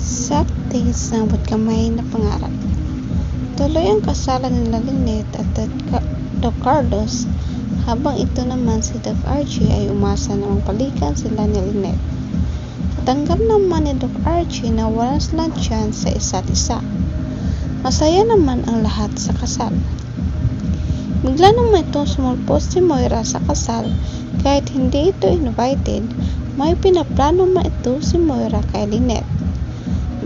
Sakti sabot kamay na pangarap. Tuloy ang kasalan nila Lynette at Doc Carlos, habang ito naman si Doc Archie ay umasa na mapalikan sila ni Lynette. Natanggap naman ni Doc Archie na wala silang chance sa isa't isa. Masaya naman ang lahat sa kasal. Bigla naman itong sumulpot si Moira sa kasal kahit hindi ito invited. May pinaplano man ito si Moira kay Lynette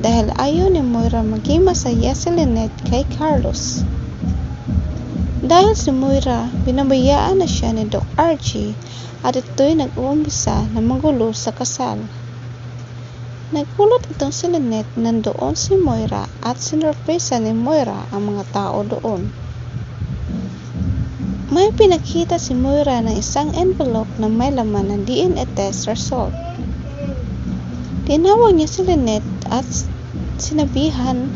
dahil ayaw ni Moira maging masaya si Lynette kay Carlos. Dahil si Moira, binabayaan na siya ni Doc Archie at ito'y nag-uumpisa na magulo sa kasal. Nagkulot itong si Lynette nandoon si Moira at sinurpresa ni Moira ang mga tao doon. May pinakita si Moira ng isang envelope na may laman ng DNA test result. Tinawag niya si Lynette at sinabihan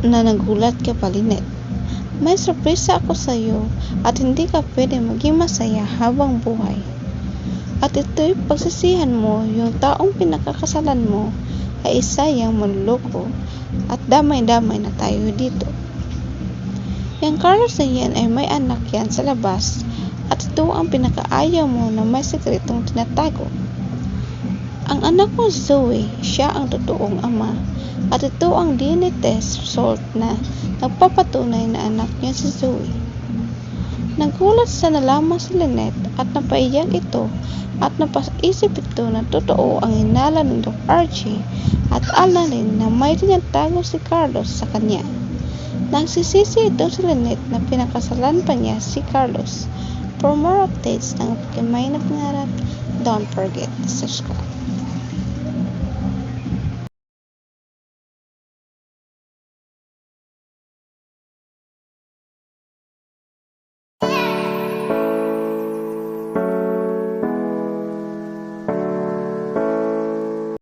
na nagulat ka pa, Lynette. May sorpresa ako sa iyo at hindi ka pwede maging masaya habang buhay. At ito'y pagsisihan mo, yung taong pinakakasalan mo ay isa yang manluloko at damay-damay na tayo dito. Yang Carlos na yan ay may anak yan sa labas at ito ang pinakaayaw mo na may sekretong tinatago. Ang anak mo Zoe, siya ang totoong ama at ito ang DNA test result na nagpapatunay na anak niya si Zoe. Nagulat sa nalaman si Lynette at napaiyak ito at napaisip ito na totoo ang hinala ni Doc Archie at alam rin na may tinatago si Carlos sa kanya. Nagsisisi ito si Lynette na pinakasalan pa niya si Carlos. For more updates ng Kamay na Pangarap, don't forget to subscribe.